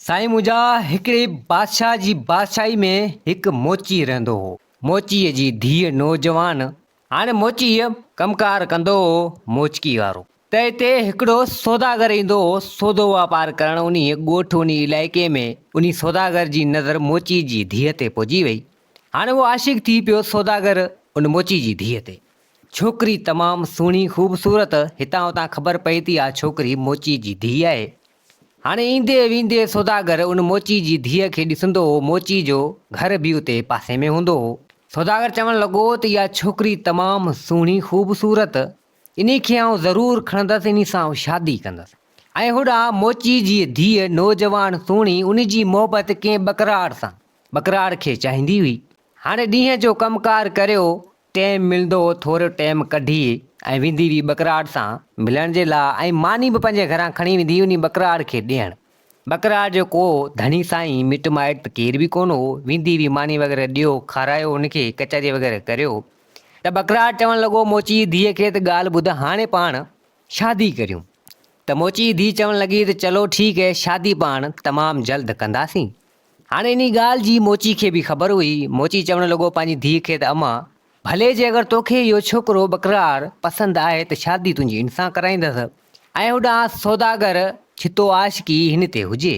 साईं मुंहिंजा हिकिड़े बादशाह जी बादशाही में हिकु मोची रहंदो हो। मोचीअ जी धीअ नौजवान। हाणे मोचीअ कमकार कंदो हो मोचकी वारो। त हिते हिकिड़ो सौदागर ईंदो हो सौदो वापारु करणु। उन ॻोठ उन इलाइक़े में उन सौदागर जी नज़र मोची जी धीअ ते पहुची वई। हाणे उहो आशिक़ थी पियो सौदागर उन मोची जी धीअ ते। छोकिरी तमामु सुहिणी ख़ूबसूरत। हितां हुतां ख़बर पई थी आ छोकिरी मोची जी धीअ आहे। हाणे ईंदे वेंदे सौदागर उन मोची जी धीअ खे ॾिसंदो हो। मोची जो घर बि उते पासे में हूंदो हो। सौदागर चवणु लॻो त इहा छोकिरी तमामु सुहिणी ख़ूबसूरत, इन खे आउं ज़रूरु खणंदसि, इन सां शादी कंदसि। ऐं होॾां मोची जी धीअ नौजवान सुहिणी, उन जी मोहबत कंहिं बकराड़ खे चाहींदी हुई। हाणे ॾींहं जो कमकार करियो, टाइम मिलंदो थोरो टाइम कढी ऐं वेंदी हुई बकराड़ सां मिलण जे लाइ। ऐं मानी बि पंहिंजे घरां खणी वेंदी उन बकराड़ खे ॾियणु। बकराड़ जो को धनी साईं मिट माइट त केर बि कोन हो। वेंदी हुई मानी वग़ैरह ॾियो, खारायो उनखे, कचहरी वग़ैरह करियो। त बकराड़ चवणु लॻो मोची धीअ खे त ॻाल्हि ॿुध, हाणे पाण शादी करियूं। त मोची धीअ चवणु लॻी त चलो ठीकु है, शादी पाण तमामु जल्द कंदासीं। हाणे इन ॻाल्हि जी मोची खे बि ख़बर हुई। मोची चवणु लॻो पंहिंजी धीअ खे त अम्मा, भले जे अगरि तोखे इहो छोकिरो बकराड़ पसंदि आहे त शादी तुंहिंजी इन सां कराईंदसि। ऐं होॾां सौदागर छितो आशिकी हिन ते हुजे।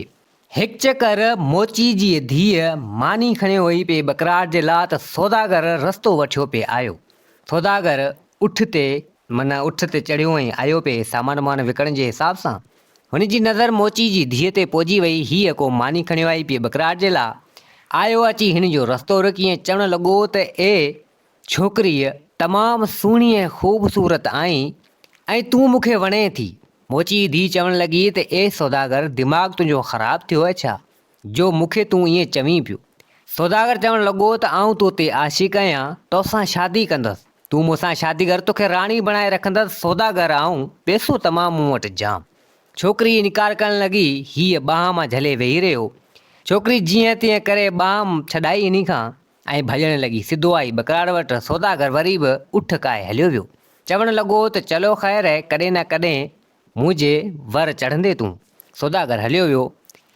हिकु चकर मोची जी धीअ मानी खणियो हुई पे बकराड़ जे लाइ, त सौदागर रस्तो वठियो पे आयो। सौदागर उठ ते चढ़ियो ऐं आयो पे सामान वामान विकण जे हिसाब सां। हुन जी नज़र मोची जी धीअ ते पहुची वई। हीअ को मानी खणियो आई पे बकराड़ जे लाइ। आयो अची हिन जो रस्तो रोकी ऐं चवणु लॻो त छोकिरीअ तमामु सुहिणी ऐं ख़ूबसूरत आहीं ऐं तूं मूंखे वणे थी। मोची धीअ चवणु लॻी त सौदागर, दिमाग़ु तुंहिंजो ख़राबु थियो आहे छा जो मूंखे तूं ईअं चवीं पियो। सौदागर चवणु लॻो त आउं तो ते आशिक़ आहियां, तोसां शादी कंदसि। तूं मूंसां शादी कर, तोखे राणी बणाए रखंदसि। सौदागर आउं, पैसो तमामु मूं वटि जाम। छोकिरी इनकार करणु लॻी। हीअ ॿांह मां झले वेही रहियो। छोकिरी जीअं तीअं करे ॿांह छॾाई इन खां ऐं भॼणु लॻी, सिधो आई बकराड़ वटि। सौदागर वरी बि उठ काए हलियो वियो। चवणु लॻो त चलो ख़ैर है, कॾहिं न कॾहिं मुंहिंजे वर चढ़ंदे तूं। सौदागर हलियो वियो।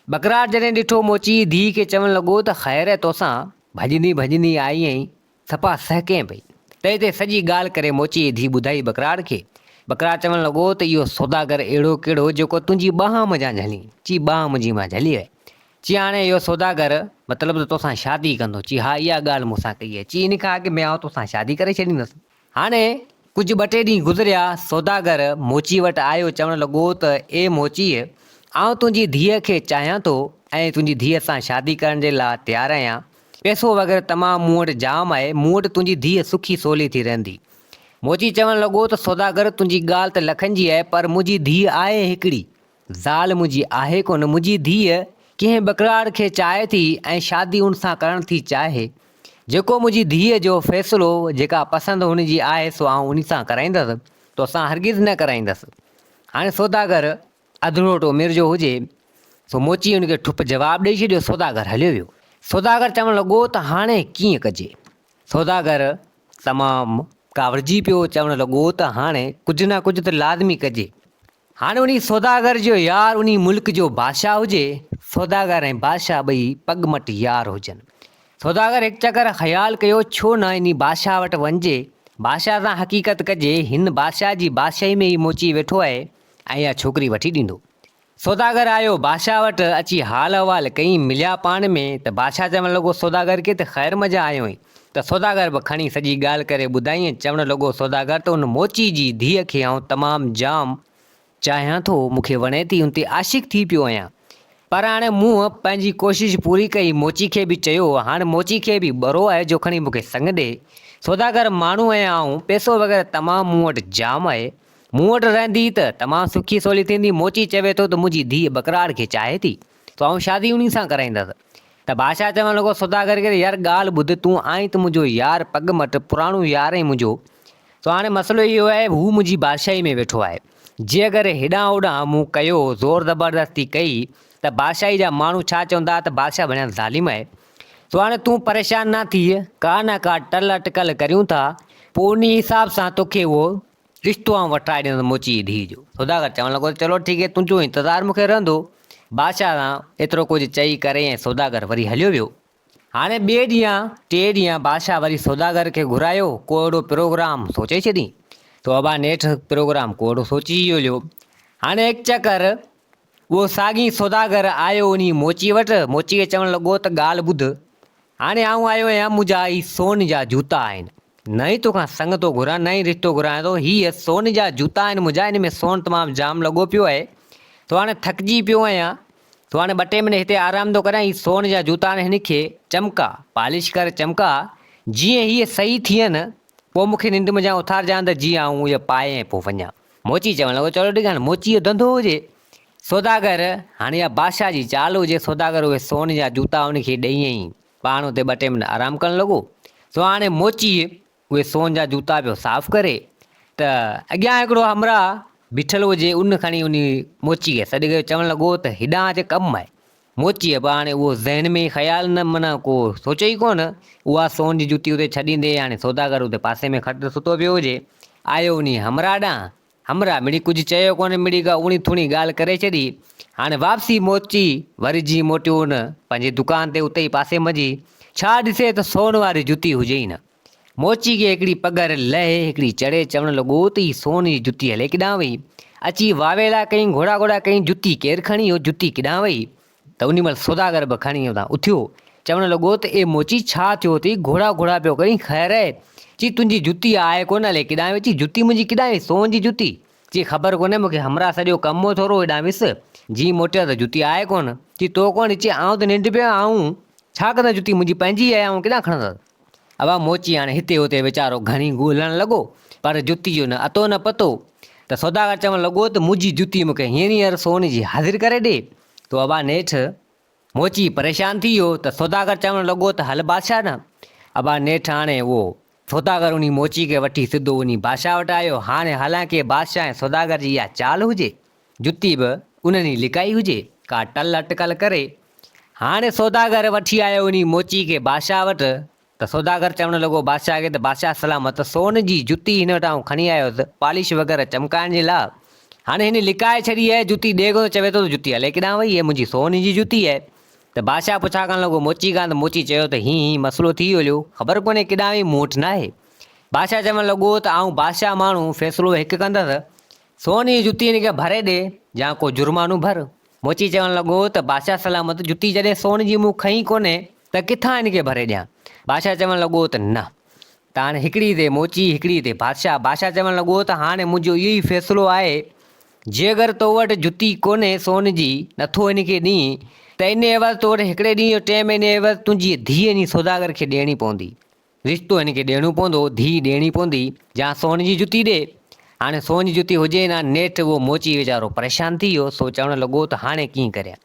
बकराड़ जॾहिं ॾिठो मोची धीअ खे, चवणु लॻो त ख़ैर है, तोसां भॼंदी आई ऐं सफ़ा सहके पई। त हिते सॼी ॻाल्हि करे मोची धीअ ॿुधाई बकराड़ खे। बकराड़ चवणु लॻो त इहो सौदागर अहिड़ो कहिड़ो जेको तुंहिंजी ॿांह मुंहिंजा झली। चई ॿांह मुंहिंजी मां झली आहे। चई हाणे इहो सौदागर मतिलबु त तोसां शादी कंदो। चई हा, इहा ॻाल्हि मूंसां कई आहे। चई इन खां अॻु में आउं तोसां शादी करे छॾींदुसि। हाणे कुझु ॿ टे ॾींहं गुज़रिया। सौदागर मोची वटि आयो। चवणु लॻो त मोचीअ, आउं तुंहिंजी धीअ खे चाहियां थो ऐं तुंहिंजी धीअ सां शादी करण जे लाइ तयारु आहियां। पैसो वग़ैरह तमामु मूं वटि जाम आहे। मूं वटि तुंहिंजी धीअ सुखी सवली थी रहंदी। मोची चवणु लॻो त सौदागर, तुंहिंजी ॻाल्हि त लखनि जी आहे, पर मुंहिंजी धीअ आहे हिकिड़ी, ज़ाल मुंहिंजी आहे कोन। मुंहिंजी धीअ कंहिं बकराड़ खे चाहे थी ऐं शादी उन सां करणु थी चाहे। जेको मुंहिंजी धीअ जो फ़ैसिलो, जेका पसंदि हुनजी आहे, सो आउं उन सां कराईंदसि, तोसां हरगिज़ न कराईंदसि। हाणे सौदागर अधरोट उमिरि जो हुजे, सो मोची हुनखे ठुप जवाबु ॾेई छॾियो। सौदागर हलियो वियो। सौदागर चवणु लॻो त हाणे कीअं कजे। सौदागर तमामु कावड़जी पियो। चवणु लॻो त हाणे कुझु न कुझु त लाज़मी कजे। हाणे उन सौदागर जो यार उन मुल्क जो बादशाह हुजे। सौदागर ऐं बादशाह ॿई पगमट यार हुजनि। सौदागर हिकु चकर ख़्यालु कयो, छो न इन बादशाह वटि वञिजे, बादशाह सां हक़ीक़त कजे। हिन बादशाह जी बादशाही में ई मोची वेठो आहे ऐं इहा छोकिरी वठी ॾींदो। सौदागर आयो बादशाह वटि, अची हाल अहिवाल कई, मिलिया पाण में। त बादशाह चवणु लॻो सौदागर खे त ख़ैर मज़ा आयो हुई। त सौदागर बि खणी सॼी ॻाल्हि करे ॿुधाई। चवणु लॻो सौदागर त उन मोची जी धीअ खे आउं तमामु जाम चाहियां थो, मूंखे वणे थी, उन ते आशिक़ थी पियो आहियां। पर हाणे मूं पंहिंजी कोशिशि पूरी कई। मोची खे बि चयो, हाणे मोची खे बि ॿरो आहे जो खणी मूंखे संग ॾे। सौदागर माण्हू आहियां आउं, पैसो वग़ैरह तमामु मूं वटि जाम आहे। मूं वटि रहंदी त तमामु सुखी सवली थींदी। मोची चवे थो त मुंहिंजी धीअ बकराड़ खे चाहे थी, त आउं शादी उन सां कराईंदसि। त बादशाह चवणु लॻो सौदागर खे, यार ॻाल्हि ॿुध, तूं आहीं त मुंहिंजो यार पगमट, पुराणो यार आहे मुंहिंजो। सो हाणे मसइलो इहो आहे, हू मुंहिंजी बादशाही में वेठो आहे। जे अगरि हेॾां होॾां मूं कयो, ज़ोर ज़बरदस्ती कई, त बादशाही जा माण्हू छा चवंदा त बादशाह भणिया ज़ालिम आहे। सो हाणे तूं परेशान न थी, का न का टल अटकल करियूं था, पोइ उन हिसाब सां तोखे उहो रिश्तो आउं वठाए ॾींदुसि मोची धीअ जो। सौदागर चवणु लॻो चलो ठीकु है, तुंहिंजो इंतज़ारु मूंखे रहंदो। बादशाह सां एतिरो कुझु चई करे ऐं सौदागर वरी हलियो वियो। हाणे ॿिए ॾींहुं टे ॾींहं बादशाह वरी सौदागर खे घुरायो, को अहिड़ो प्रोग्राम सोचे छॾी। तो अबा नेठि प्रोग्राम को अहिड़ो सोची वियो। हाणे हिकु चकर उहो साॻी सौदागर आयो उन मोची वटि। मोची खे चवणु लॻो त ॻाल्हि ॿुध, हाणे आऊं आयो आहियां, मुंहिंजा ही सोन जा जूता आहिनि, न ई तोखां संग थो घुरां, न ई रिश्तो घुरायां थो, हीअ सोन जा जूता आहिनि मुंहिंजा, हिन में सोन तमामु जाम लॻो पियो आहे। तो हाणे थकिजी पियो आहियां, तो हाणे ॿ टे मिंट हिते आराम थो करियां। ही सोन जा जूता आहिनि, हिन खे चमका, पॉलिश करे चमका, जीअं हीअ सही थियनि पोइ मूंखे निंड में जा उथारजां त जीअं आऊं इहो पाए ऐं पोइ वञा। मोची चवणु लॻो चलो ठीकु आहे, मोची जो धंधो हुजे। सौदागर हाणे इहा बादशाह जी चाल हुजे, सौदागर उहे सोन जा जूता उनखे ॾेई पाण हुते ॿ टे मिंट आराम करणु लॻो। सो हाणे मोची उहे सोन जा जूता पियो साफ़ करे, त अॻियां हिकिड़ो हमरा बीठल हुजे, उन खणी उन मोची खे सॾु करे चवणु लॻो त हेॾां अचे कमु आहे। मोचीअ बि हाणे उहो ज़हन में ख़्यालु न, माना को सोचे ई कोन, उहा सोन जी जूती उते छॾींदे हाणे सौदागर उते पासे में खट सुतो पियो हुजे। आयो उन हमरा ॾांहुं, हमरा मिड़ी कुझु चयो कोन्हे, मिड़ी का उणी थुणी ॻाल्हि करे छॾी। हाणे वापसी मोची वरी जी मोटियो न पंहिंजी दुकान ते, उते ई पासे मंझि छा ॾिसे त सोन वारी जुती हुजे ई न। मोची खे हिकिड़ी पघर लहे, हिकिड़ी चढ़े, चवणु लॻो त ही सोन जी जुती हले किॾां वई। अची वावेला कई, घोड़ा घोड़ा कई, जुती केरु खणी वियो, जुती किॾां वई। त उन महिल सौदागर बि खणी हुतां उथियो, चवणु लॻो त ए मोची छा थियो अथई, घोड़ा घोड़ा पियो कई, ख़ैर आहे चई तुंहिंजी जुती आहे कोन, हले किॾां वई। चई जुती मुंहिंजी किॾां वई, सोन जी जुती। चई ख़बर कोन्हे मूंखे, हमरा सॼो कमु थोरो हेॾां विस, जी मोटिया त जुती आहे कोन। चई तो कोन, चई आऊं त निंड पियो आऊं छा कंदा, जुती मुंहिंजी पंहिंजी आहे, आऊं किॾां खणंदसि। अबा मोची हाणे हिते हुते वीचारो घणी ॻोल्हणु लॻो, पर जुती जो न अतो न पतो। त सौदागर चवणु लॻो त मुंहिंजी जुती मूंखे हींअर सोन जी हाज़िर करे ॾे। तो अबा नेठि मोची परेशान थी वियो, त सौदागर चवणु लॻो त हल बादशाह न। अबा नेठि हाणे उहो सौदागर उन मोची खे वठी सिधो उन बादशाह वटि आयो। हाणे हालांकि बादशाह ऐं सौदागर जी इहा चाल हुजे, जुती बि उन्हनि लिकाई हुजे, का टल अटकल करे। हाणे सौदागर वठी आयो उन मोची खे बादशाह वटि। त सौदागर चवणु लॻो बादशाह खे त बादशाह सलामत, सोन जी जुती हिन वटां खणी आयोसि पॉलिश वग़ैरह चमकाइण जे लाइ। हाणे हिन लिकाए छॾी आहे जुती, ॾेगो चवे थो त जुती हले किॾां वई, हे मुंहिंजी सोन जी जुती आहे। त बादशाह पुछा करणु लॻो मोची खां, त मोची चयो त हीअं मसइलो थी वियो, ख़बर कोन्हे किॾां वई, मूं वटि न आहे। बादशाह चवणु लॻो त आऊं बादशाह माण्हू फ़ैसिलो हिकु कंदसि, सोन जी जुती हिन खे भरे ॾे या को जुर्मानो भर। मोची चवणु लॻो त बादशाह सलामत, जुती जॾहिं सोन जी मूं खई कोन्हे त किथां हिन खे भरे ॾियां। बादशाह चवणु लॻो त न, त हाणे हिकिड़ी ते मोची, हिकिड़ी ते बादशाह। बादशाह चवणु लॻो त हाणे मुंहिंजो इहो ई फ़ैसिलो आहे, जे अगरि तो वटि जुती कोन्हे सोन जी, नथो हिन खे ॾीं, त इन एवज़ तो वटि हिकिड़े ॾींहं जो टाइम, इन एवज़ तुंहिंजी धीअ नी सौदागर खे ॾियणी पवंदी, रिश्तो हिन खे ॾियणो पवंदो, धीउ ॾियणी पवंदी, या सोन जी जुती ॾे। हाणे सोन जी जुती हुजे न, नेठि उहो मोची वीचारो परेशान थी वियो। सो चवणु लॻो त हाणे कीअं करियां।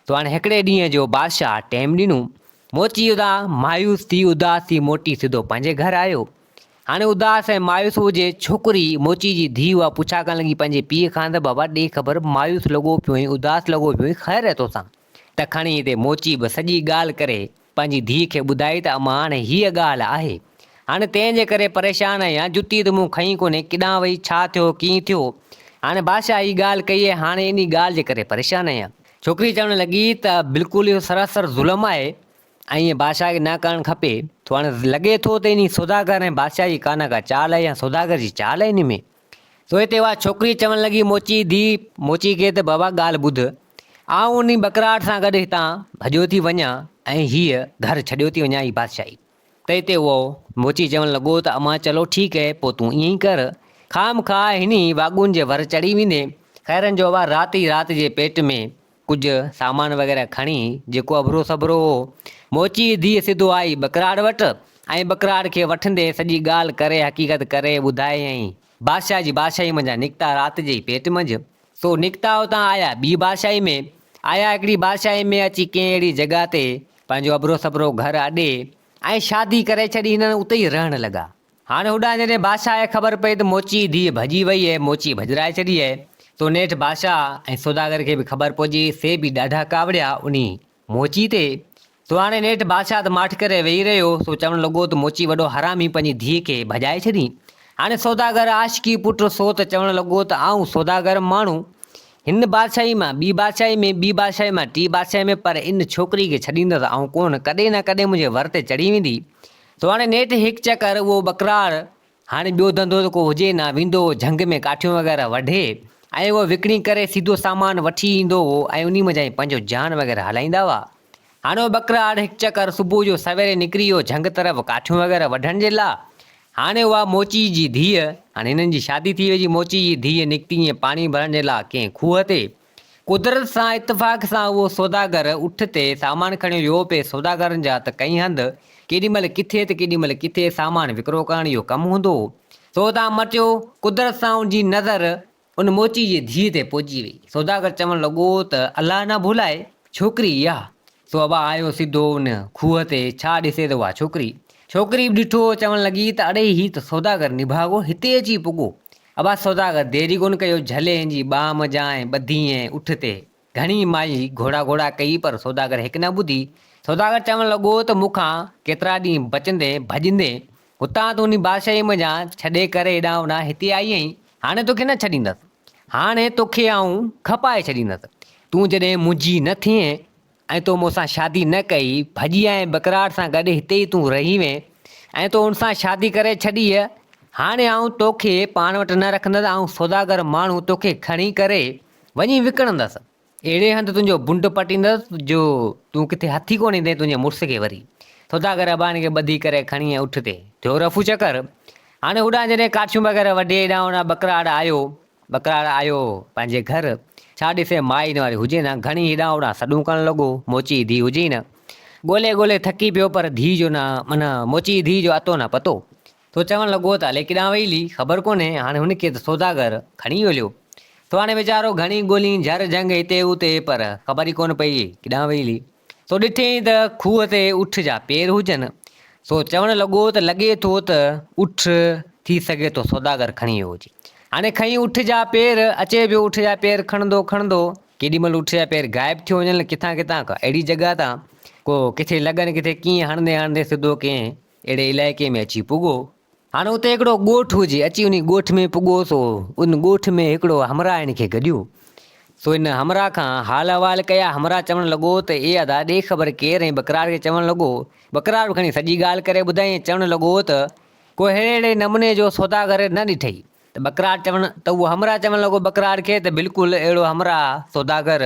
तो हाणे हिकिड़े ॾींहं जो बादशाह टाइम ॾिनो। मोची उतां मायूस थी, उदास थी मोटी सिधो पंहिंजे घर आयो। हाणे उदास ऐं मायूस हुजे, छोकिरी मोची जी धीउ उहा पुछा करणु लॻी पंहिंजे पीउ खां, त बाबा ॾे ख़बर, मायूस लॻो पियो आहीं, उदास लॻो पियो आहीं, ख़ैरु आहे तोसां। त खणी हिते मोची बि सॼी ॻाल्हि करे पंहिंजी धीउ खे ॿुधाई त अमां हाणे हीअ ॻाल्हि आहे, हाणे तंहिंजे करे परेशान आहियां, जुती त मूं खई कोन्हे, किॾां वई, छा थियो, कीअं थियो। हाणे बादशाह हीअ ॻाल्हि कई आहे, हाणे इन ॻाल्हि जे करे परेशान आहियां। छोकिरी चवणु लॻी त बिल्कुलु इहो सरासर ज़ुल्म आहे ऐं ईअं बादशाह खे न करणु खपे। तो हाणे लॻे थो त इन सौदागर ऐं बादशाह जी का न का चाल आहे, या सौदागर जी चाल आहे इन में। तो हिते उहा छोकिरी चवणु लॻी मोची धीउ मोची खे, त बाबा ॻाल्हि ॿुध, आऊं उन बकराट सां गॾु हितां भॼियो थी वञा ऐं हीअ घर छॾियो थी वञा, हीअ बादशाही। त हिते उहो मोची चवणु लॻो त अमां चलो ठीकु आहे, पोइ तूं ईअं ई कर, खामखा हिन वाॻुनि जे वर चढ़ी वेंदे। ख़ैरनि जो अवा राति जे पेट में कुझु सामान वग़ैरह खणी, जेको अबरो सबरो हो, मोची धीअ सिधो आई बकराड़ वटि, ऐं बकराड़ खे वठंदे सॼी ॻाल्हि करे, हक़ीक़त करे ॿुधायईं। बादशाह जी बादशाही मंझां निकिता राति जे पेट मंझि। सो निकिता हुतां आया ॿी बादशाही में, आया हिकिड़ी बादशाही में अची कंहिं अहिड़ी जॻह ते पंहिंजो अबरो सबरो घर अॾे ऐं शादी करे छॾी, हिननि उते ई रहणु लॻा। हाणे होॾां जॾहिं बादशाह खे ख़बर पई त मोची धीअ भॼी वई आहे, मोची भॼराए छॾी आहे, तो नेठि बादशाह ऐं सौदागर खे बि ख़बर पइजी, से बि ॾाढा कावड़िया उन मोची ते। तो हाणे नेठि बादशाह त माठि करे वेही रहियो। सो चवणु लॻो त मोची वॾो हरामी पंहिंजी धीअ खे भॼाए छॾी। हाणे सौदागर आशिकी पुटु, सो त चवणु लॻो त आऊं सौदागर माण्हू हिन बादशाही मां ॿी बादशाही में, ॿी बादशाही मां टी बादशाही में, पर इन छोकिरी खे छॾींदसि ऐं कोन, कॾहिं न कॾहिं मुंहिंजे वर ते चढ़ी वेंदी। तो हाणे नेठि हिकु चकर उहो बकरार हाणे ॿियो धंधो त को हुजे न, वेंदो झंग में काठियूं वग़ैरह वढे ऐं उहो विकिणी करे सीधो सामान वठी ईंदो हो ऐं उन में पंहिंजो जान वग़ैरह हलाईंदा हुआ। हाणे उहो बकरार हिकु चकर सुबुह जो सवेरे निकिरी वियो झंग तरफ़ काठियूं वग़ैरह वढण जे लाइ। हाणे उहा मोची जी धीअ, हाणे हिननि जी शादी थी वई, मोची जी धीअ निकिती ईअं पाणी भरण जे लाइ कंहिं खूह ते। कुदरत सां इतफ़ाक़ सां उहो सौदागर उठ ते सामान खणी वियो पिए सौदागरनि जा त कई हंधि केॾी महिल किथे त केॾी महिल किथे सामान विकिरो करण जो कमु हूंदो हो। सो तव्हां मटियो कुदरत सां उनजी नज़र उन मोची जी धीअ ते पहुची वई। सौदागर चवणु लॻो त अलाह न भुलाए छोकिरी इहा। सो अबा आयो सिधो उन खूह ते, छा ॾिसे त उहा छोकिरी बि ॾिठो, चवणु लॻी त अड़े ही त सौदागर निभागो हिते अची पुॻो। अबा सौदागर देरी कोन कयो, झले जी बाम जाए ॿधी ऐं उठ ते घणी माई घोड़ा कई, पर सौदागर हिकु न ॿुधी। सौदागर चवणु लॻो त मूंखां केतिरा ॾींहं बचंदे भॼंदे हुतां तूं उन बादशाही में जा छॾे करे हेॾां होॾां हिते आई आहीं, हाणे तोखे न छॾींदसि, हाणे तोखे आऊं खपाए छॾींदसि। तूं जॾहिं मुंहिंजी न थिए ऐं तो मूंसां शादी न कई, भॼी आए बकरार सां गॾु हिते ई तूं रही वएं ऐं तो हुन सां शादी करे छॾी, हाणे आऊं तोखे पाण वटि न रखंदसि ऐं सौदागर माण्हू तोखे खणी करे वञी विकिणंदसि। अहिड़े हंधि तुंहिंजो बुंड पटींदसि जो तूं किथे हथी कोन ईंदे तुंहिंजे मुड़ुस खे वरी। सौदागर अबाणी खे ॿधी करे खणी उठ ते थियो रफू चकर। हाणे होॾां जॾहिं काठियूं वग़ैरह वढे हेॾां होॾां बकरार आयो पंहिंजे घर, छा ॾिसे माई न वारी हुजे न, घणी हेॾां होॾां सॾूं करणु लॻो, मोची जी धीउ हुजे न, ॻोल्हे थकी पियो, पर धीउ जो न माना मोची जी धीउ जो अतो न पतो। तो चवणु लॻो त हले किॾां वई हली ख़बर कोन्हे, हाणे हुनखे त सौदागर खणी हलियो। तो हाणे वीचारो घणी ॻोल्ही झर झंग हिते हुते, पर ख़बर ई कोन पई किॾां वई हली। सो ॾिठईं त खूह ते उठ जा पेर हुजनि। सो चवणु लॻो त लॻे थो त उठ थी सघे थो सौदागर खणी वियो हुजे। हाणे खईं उठ जा पेर, अचे पियो उठ जा पेर खणंदो केॾी महिल उठ जा पेर ग़ाइबु थी वञनि किथां का अहिड़ी जॻह तां को किथे लॻनि, किथे कीअं हणंदे सिधो कंहिं अहिड़े इलाइक़े में अची पुॻो। हाणे उते हिकिड़ो ॻोठु हुजे, अची उन ॻोठ में पुॻो। सो उन ॻोठ में हिकिड़ो हमरा हिन खे गॾियो। सो इन हमरा खां हाल अहिवाल कया। हमरा चवणु लॻो त अदा ॾे ख़बर केरु, ऐं बकरार खे चवणु लॻो, बकरार बि खणी सॼी ॻाल्हि करे ॿुधाईं। चवणु लॻो त को अहिड़े नमूने जो सौदागर न ॾिठई। त बकरार उहो हमरा चवणु लॻो बकरार खे त बिल्कुलु अहिड़ो हमरा सौदागर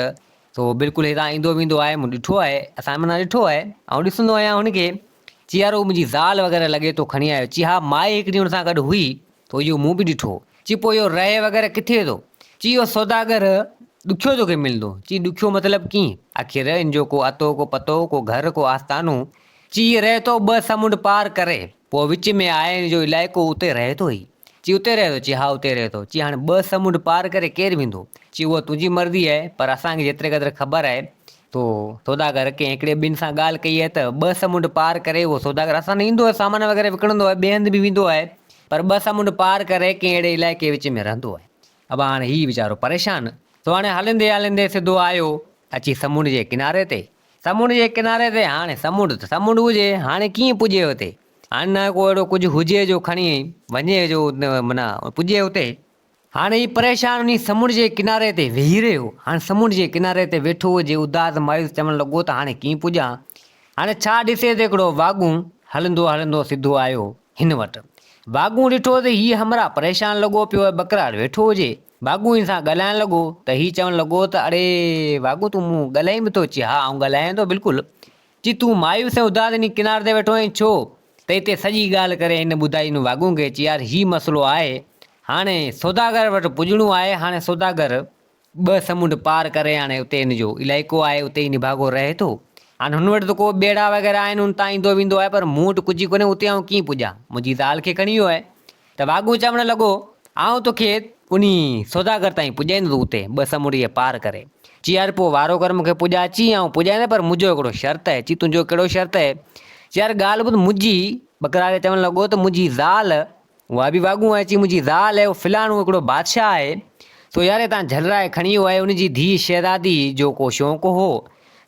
सो बिल्कुलु हितां ईंदो वेंदो आहे, मूं ॾिठो आहे, असां माना ॾिठो आहे ऐं ॾिसंदो आहियां हुनखे। चई यार मुंहिंजी ज़ाल वग़ैरह लॻे थो खणी आयो। चई हा माए हिकिड़ी हुन सां गॾु हुई, तो इहो मूं बि ॾिठो। चई पोइ इहो रहे वग़ैरह किथे थो? चई इहो सौदागर ॾुखियो तोखे मिलंदो। चई ॾुखियो मतिलबु कीअं? आख़िर इन जो को अतो को पतो को घर को आस्थानो। चई रहे थो 2 समुंड पार करे, पोइ विच में आहे जो इलाइक़ो उते रहे थो ई। चई उते रहे थो? चई हा उते रहे थो। चई हाणे 2 समुंड पार करे केरु वेंदो? चई उहा तुंहिंजी मर्ज़ी आहे, पर असांखे जेतिरे क़दुरु ख़बर आहे तो सौदागर कंहिं हिकिड़े ॿिनि सां ॻाल्हि कई आहे त 2 समुंड पार करे उहो सौदागर असां न ईंदो आहे, सामान वग़ैरह विकिणंदो आहे, ॿिए हंधि बि वेंदो आहे, पर 2 समुंड पार करे कंहिं अहिड़े इलाइक़े विच में रहंदो आहे। अब हाणे हीउ वीचारो परेशान। तो हाणे हलंदे सिधो आयो अची समुंड जे किनारे ते। हाणे समुंड हुजे, हाणे कीअं पुॼे हुते? हाणे न को अहिड़ो कुझु हुजे जो खणी वञे जो माना पुॼे हुते। हाणे हीउ परेशान उन समुंड जे किनारे ते वेही रहियो। हाणे समुंड जे किनारे ते वेठो हुजे उदास मायूस, चवणु लॻो त हाणे कीअं पुॼां? हाणे छा ॾिसे त हिकिड़ो वाॻू हलंदो सिधो आयो हिन वटि। वाॻू ॾिठो त हीउ हमरा परेशान लॻो पियो आहे, बकरार वेठो हुजे। वाॻू हिन सां ॻाल्हाइणु लॻो त हीउ चवणु लॻो त अड़े वाॻू तूं मूं ॻाल्हाई बि थो? चई हा आऊं ॻाल्हायां थो बिल्कुलु। चई तूं मायूस ऐं उदास इन किनारे ते वेठो आहीं छो? त हिते सॼी ॻाल्हि करे हिन ॿुधाई हिन वाॻू खे। चई यार हीउ मसइलो आहे, हाणे सौदागर वटि पुॼणो आहे। हाणे सौदागर 2 समुंड पार करे हाणे उते हिन जो इलाइक़ो आहे, उते ई निभागो रहे थो। हाणे हुन वटि त को ॿेड़ा वग़ैरह आहिनि, हुन तां ईंदो वेंदो आहे, पर मूं वटि कुझु कोन्हे, उते आऊं कीअं पुॼां? मुंहिंजी ज़ाल खे खणी वियो आहे। त वाॻू चवणु लॻो आऊं तोखे उन सौदागर ताईं पुॼाईंदो उते 2 समुंड इहे पार करे। चई यार पोइ वारो कर मूंखे पुॼा। चई आऊं पुॼाईंदे, पर मुंहिंजो हिकिड़ो शर्त आहे। चई तुंहिंजो कहिड़ो शर्त आहे? चई यार ॻाल्हि ॿुध मुंहिंजी। बकरार खे चवणु लॻो त मुंहिंजी ज़ाल, उहा बि वाॻू आहे, चई मुंहिंजी ज़ाल आहे, उहो फिलहाणो हिकिड़ो बादशाह आहे। सो यार तव्हां झलराए खणी वियो आहे, उनजी धीउ शहज़ादी जो को शौक़ु हो,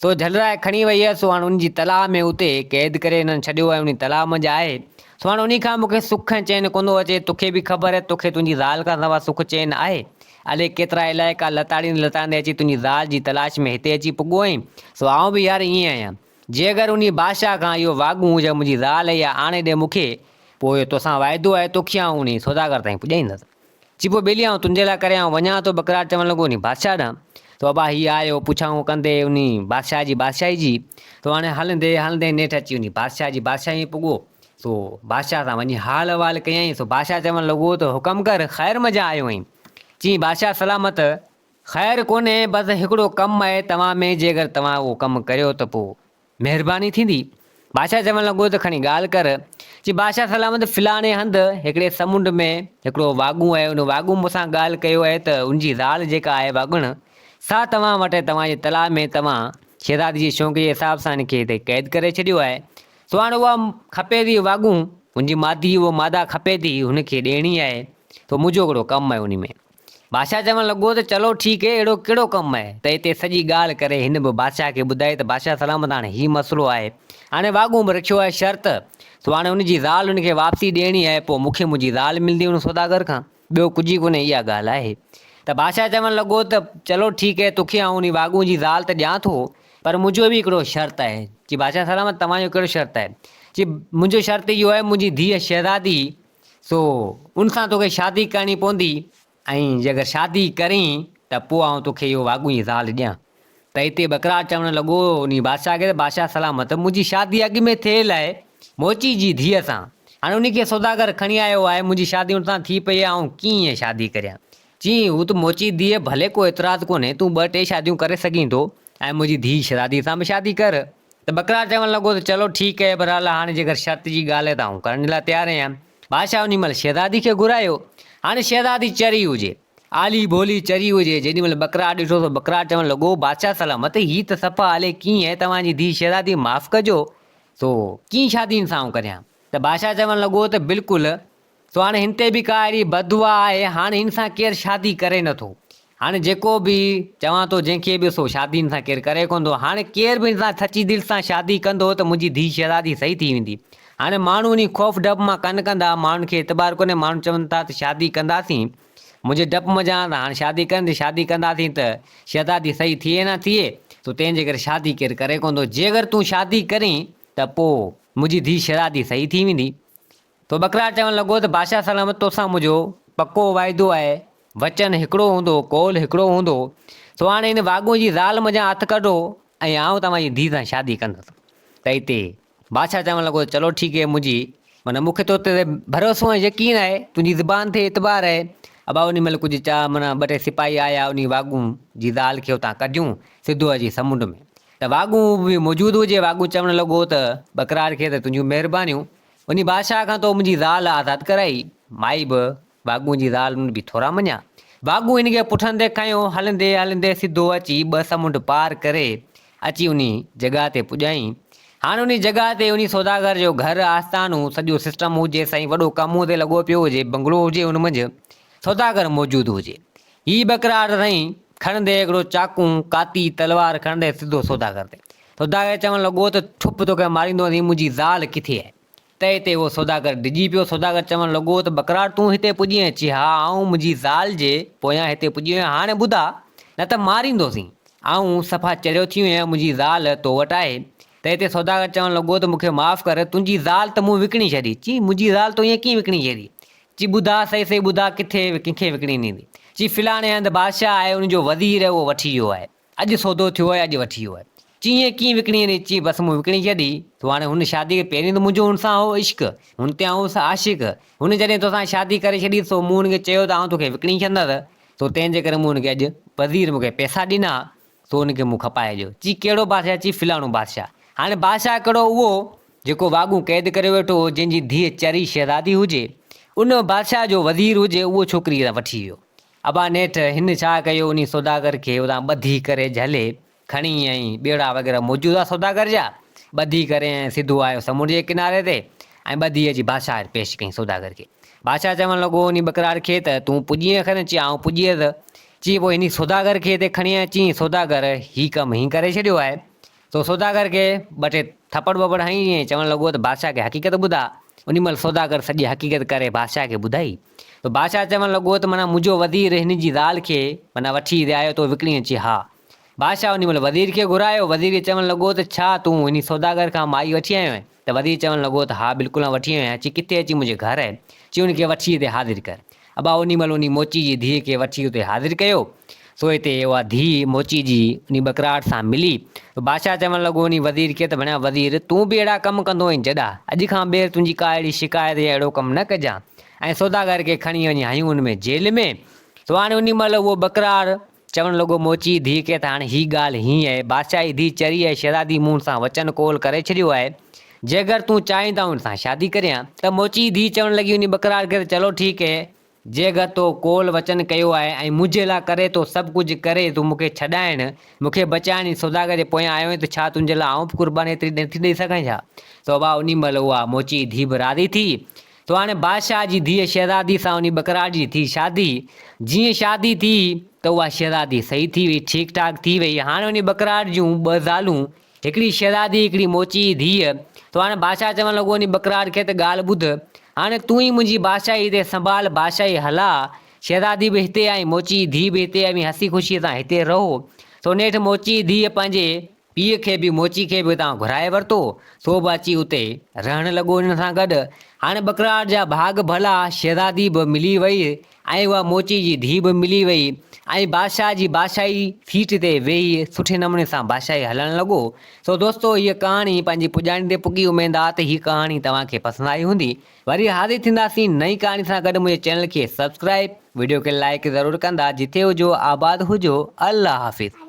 सो झलराए खणी वई आहे। सो हाणे उनजी तलाह में उते क़ैद करे हिननि छॾियो आहे, उन तलाह में आहे। सो हाणे उन खां मूंखे सुख ऐं चैन कोन थो अचे। तोखे बि ख़बर आहे, तोखे तुंहिंजी ज़ाल खां सवाइ सुख चैन आहे? अले केतिरा इलाइक़ा लताड़ींदे लताड़ींदे अची तुंहिंजी ज़ाल जी तलाश में हिते अची पुॻो आहीं। सो आउं बि यार ईअं आहियां, जे अगरि उन बादशाह खां इहो वाॻूं हुजे मुंहिंजी ज़ाल या आणे ॾे मूंखे, पोइ तोसां वाइदो आहे तोखे आउं उन सौदागर ताईं पुॼाईंदुसि। चई पोइ ॿेली आउं तुंहिंजे लाइ करे आउं वञा थो। बकरार चवणु लॻो उन बादशाह ॾांहुं। तो अबा हीअ आयो पुछाऊं कंदे उन बादशाह जी बादशाही जी। तो हाणे हलंदे हलंदे नेठि अची उन बादशाह जी बादशाही पुॻो। सो बादशाह सां वञी हाल अहिवाल कयईं। सो बादशाह चवणु लॻो त हुकम कर, ख़ैर मज़ा आयो आहीं। चई बादशाह सलामत, ख़ैर कोन्हे, बसि हिकिड़ो कमु आहे तव्हां में, जे अगरि तव्हां उहो कमु करियो त पोइ महिरबानी थींदी। बादशाह चवणु लॻो त खणी ॻाल्हि कर। चई बादशाह सलामत, फिलाणे हंधि हिकिड़े समुंड में हिकिड़ो वाॻूं आहे, उन वाॻूं मूंसां ॻाल्हि कयो आहे त उनजी ज़ाल जेका आहे वाॻुण, सा तव्हां वटि तव्हांजे तलाउ में तव्हां शहज़ादी जी शौक़ जे हिसाब सां हिनखे हिते क़ैद करे छॾियो आहे। सो हाणे उहा खपे थी वाॻूं, मुंहिंजी मादी उहा मादा खपे थी, हुनखे ॾियणी आहे। तो मुंहिंजो हिकिड़ो कमु आहे उन में। बादशाह चवणु लॻो त चलो ठीकु आहे, अहिड़ो कहिड़ो कमु आहे? त हिते सॼी ॻाल्हि करे हिन बि बादशाह खे ॿुधाई त बादशाह सलामत हाणे हीउ मसइलो आहे, हाणे वाॻूं बि रखियो आहे शर्त। सो हाणे हुनजी ज़ाल हुनखे वापसी ॾियणी आहे, पोइ मूंखे मुंहिंजी ज़ाल मिलंदी हुन सौदागर खां, ॿियो कुझु ई कोन्हे, इहा ॻाल्हि आहे। त बादशाह चवणु लॻो त चलो ठीकु आहे, तोखे आउं उन वाॻूं जी ज़ाल त ॾियां थो, पर मुंहिंजो बि हिकिड़ो शर्त आहे। चई बादशाह सलामत, तव्हांजो कहिड़ो शर्त आहे? चई मुंहिंजो शर्त इहो आहे, मुंहिंजी धीअ शहज़ादी, सो उन सां तोखे शादी करणी पवंदी, ऐं जे अगरि शादी करीं त पोइ आउं तोखे इहो वाॻूं जी ज़ाल ॾियां। त हिते बकरार चवणु लॻो उन बादशाह खे, बादशाह सलामत, मुंहिंजी शादी अॻु में थियल आहे मोची जी धीअ सां, हाणे उनखे सौदागर खणी आयो आहे, मुंहिंजी शादी हुन सां थी पई आहे, ऐं कीअं शादी करियां? चई हू त मोची धीअ, भले को एतिराज़ु कोन्हे, तूं 2-3 शादियूं करे सघीं थो, ऐं मुंहिंजी धीउ शहज़ादी सां बि शादी कर। त बकरार चवणु लॻो त चलो ठीकु आहे, बहरहाल हाणे जेकर शर्त जी ॻाल्हि आहे त आउं करण लाइ तयारु आहियां। बादशाह उन महिल शहज़ादी खे घुरायो। हाणे शहज़ादी चरी हुजे, आली बोली चरी हुजे। जेॾी महिल बकरार ॾिठो त बकरार चवणु लॻो बादशाह सलामत, हीअ त सफ़ा हले कीअं, तव्हांजी धीउ शहज़ादी माफ़ु कजो, सो कीअं शादी सां आउं करियां? त बादशाह चवणु लॻो त बिल्कुलु, सो हाणे हिन ते बि का अहिड़ी बदुआ आहे, हाणे हिन सां केरु शादी करे नथो। हाणे जेको बि चवां थो जंहिंखे बि, सो शादी हिन सां केरु करे कोन थो। हाणे केरु बि हिन सां सची दिलि सां शादी कंदो त मुंहिंजी धीउ शहज़ादी सही थी वेंदी। हाणे माण्हू उन ख़ौफ़ डप मां कनि कंदा, माण्हुनि खे एतबार कोन्हे, माण्हू चवनि था त शादी कंदासीं, मुंहिंजे डप मज़ा त हाणे शादी शादी कंदासीं त शहज़ादी सही थिए न थिए, सो तंहिंजे करे शादी केरु करे कोन थो। जे अगरि तूं शादी करीं त पोइ मुंहिंजी धीउ शहज़ादी सही थी वेंदी। तो बकरार चवणु लॻो त बादशाह सलामत, तोसां मुंहिंजो पको वाइदो आहे, वचन हिकिड़ो हूंदो, कौल हिकिड़ो हूंदो। सो हाणे हिन वाॻूं जी ज़ाल मज़ा हथु कढो, ऐं आउं तव्हांजी धीउ सां शादी कंदुसि। त हिते बादशाह चवणु लॻो चलो ठीकु आहे, मुंहिंजी माना मूंखे तो ते भरोसो ऐं यकीन आहे, तुंहिंजी ज़ुबान ते एतबार आहे। अबा उन महिल कुझु माना 2-3 सिपाही आया, उन वाॻूं जी ज़ाल खे उतां कढियूं सिधो अची समुंड में। त वाॻूं बि मौजूदु हुजे, वाॻूं चवणु लॻो त बकरार खे त तुंहिंजियूं महिरबानियूं, उन बादशाह खां तो मुंहिंजी ज़ाल आज़ादु कराई, माई बि वाॻूं जी ज़ाल बि थोरा मञा। वाॻूं हिनखे पुठंदे खयों, हलंदे हलंदे सिधो अची 2 समुंड पार करे अची उन जॻह ते पुॼाईं। हाणे उन जॻह ते उन सौदागर जो घर आस्थानूं सॼो सिस्टम हुजे, साईं वॾो कमु हुते लॻो पियो हुजे, बंगलो हुजे, हुन मंझि सौदागर मौजूदु हुजे। हीअ बकरार रही खणंदे हिकिड़ो चाकू काती तलवार खणंदे सिधो सौदागर ते। सौदागर चवणु लॻो त ठुप तोखे मारींदो, मुंहिंजी ज़ाल किथे आहे? त हिते उहो सौदागर डिॼी पियो। सौदागर चवणु लॻो त बकरार तूं हिते पुॼी आहीं? चई हा, आउं मुंहिंजी ज़ाल जे पोयां हिते पुॼी आहियां। हाणे ॿुधा, न त मारींदोसीं, आउं सफ़ा चरियो थी वियो आहियां, मुंहिंजी ज़ाल तो वटि आहे। त हिते सौदागर चवणु लॻो त मूंखे माफ़ु कर, तुंहिंजी ज़ाल त मूं विकिणी छॾी। चई मुंहिंजी ज़ाल तो ईअं कीअं विकिणी छॾी? चई ॿुधा, सही सही ॿुधा, किथे कंहिंखे विकिणी ॾींदी? चई फिलाणे हंधि बादशाह आहे, उनजो वज़ीर आहे, उहो वठी वियो आहे, अॼु सौदो थियो आहे, अॼु वठी वियो आहे। चई ईअं कीअं विकिणी ॾे? चई बसि मूं विकिणी छॾी। तो हाणे हुन शादी पहिरीं त मुंहिंजो हुन सां हो इश्क, हुन ते आउं आशिक़, हुन जॾहिं तोसां शादी करे छॾी, सो मूं हुनखे चयो त आउं तोखे विकिणी छॾंदसि, सो तंहिंजे करे मूं हुनखे अॼु वज़ीर मूंखे पैसा ॾिना, सो हुनखे मूं खपाए ॾियो। चई कहिड़ो बादशाह? चई फिलाणो बादशाह। हाणे बादशाह कहिड़ो? उहो जेको वाॻूं क़ैद करे वेठो हो, जंहिंजी धीअ चरी शहज़ादी हुजे, उन बादशाह जो वज़ीर हुजे, उहो छोकिरी वठी वियो। अबा नेठि हिन छा कयो, उन सौदागर खे उतां ॿधी करे झले खणी, ऐं ॿेड़ा वग़ैरह मौजूदु आहे सौदागर जा, ॿधी करे ऐं सिधो आयो समुंड जे किनारे ते, ऐं ॿधी अची बादशाह पेश कयईं सौदागर खे। बादशाह चवणु लॻो उन बकरार खे त तूं पुॼी आहीं? खणी चई आउं पुॼी वियुसि। चई पोइ हिन सौदागर खे हिते खणी अची, सौदागर हीउ कमु हीअं करे छॾियो आहे। सो सौदागर खे 2-टे थपड़ वपड़ हईं, ऐं चवणु लॻो त बादशाह खे हक़ीक़त ॿुधा। उन महिल सौदागर सॼी हक़ीक़त करे बादशाह खे ॿुधाई। तो बादशाह चवणु लॻो त माना मुंहिंजो वज़ीर हिन जी ज़ाल खे माना वठी आयो तो विकिणी अचे। हा, बादशाह उन महिल वज़ीर खे घुरायो। वज़ीर चवणु लॻो त छा तूं इन सौदागर खां माई वठी आयो आहीं? त वज़ीर चवणु लॻो त हा बिल्कुलु मां वठी आयो आहियां। अची किथे? अची मुंहिंजे घर आहे। चई उनखे वठी हिते हाज़िर कर। अबा उन महिल उन मोची जी धीअ खे वठी हुते हाज़िर कयो। सो हिते उहा धीउ मोची जी उन बकराट सां मिली। तो बादशाह चवणु लॻो उन वज़ीर खे त भणिया वज़ीर तूं बि अहिड़ा कमु कंदो आहीं जॾा, अॼु खां ॿीहर तुंहिंजी का अहिड़ी शिकायत या अहिड़ो कमु न कजां ऐं सौदागर खे खणी वञी हयूं हुन में जेल में। तो हाणे उन महिल उहो बकरार चवणु लॻो मोची धीउ खे त हाणे हीअ ॻाल्हि हीअं आहे, बादशाह जी धीउ चरी आहे, शहज़ादी मूं सां वचन कोल करे छॾियो आहे, जे अगरि तूं चाहींदा हुन सां शादी करियां। त मोची धीउ चवणु लॻी उन बकरार खे त चलो ठीकु आहे, जे अगरि तो कोल वचन कयो आहे ऐं मुंहिंजे लाइ करे तो सभु कुझु करे तूं मूंखे छॾाइण, मूंखे बचाइण सौदागर जे पोयां आयो आहीं, त छा तुंहिंजे लाइ आऊं बि क़ुर्बानी एतिरी नथी ॾेई सघां छा? तो भाउ उन महिल उहा मोची धीउ बि राज़ी थी। तो हाणे बादशाह जी धीअ शहज़ादी सां उन बकरार जी थी शादी। जीअं शादी थी त उहा शहज़ादी सही थी वई, ठीकु ठाक थी वई। हाणे उन बकरार जूं ॿ ज़ालूं, हिकिड़ी शहज़ादी हिकिड़ी मोची धीअ। तो हाणे बादशाह चवणु लॻो उन बकरार खे त ॻाल्हि ॿुध, हाणे तूं ई मुंहिंजी बादशाही हिते संभाल, बादशाही हला, शहज़ादी बि हिते आई, मोची धीउ बि हिते आई, हसी ख़ुशीअ सां हिते रहो। सो नेठि मोची धीअ पंहिंजे पीउ खे बि मोची खे बि हितां घुराए वरितो। सो बि अची उते रहणु लॻो हिन सां गॾु। हाणे बकरार जा भाग भला, शहज़ादी बि मिली वई ऐं उहा मोची जी धीउ बि मिली वई ऐं बादशाह जी बादशाही सीट ते वेही सुठे नमूने सां बादशाही हलणु लॻो। सो दोस्तो हीअ कहाणी पंहिंजी पुॼाणी ते पुगी। उमेद आहे त हीअ कहाणी तव्हांखे पसंदि आई हूंदी। वरी हाज़िर थींदासीं नई कहाणी सां गॾु। मुंहिंजे चैनल खे सब्सक्राइब, वीडियो खे लाइक ज़रूरु कंदा। जिथे हुजो आबाद हुजो। अल्लाह हाफ़िज़।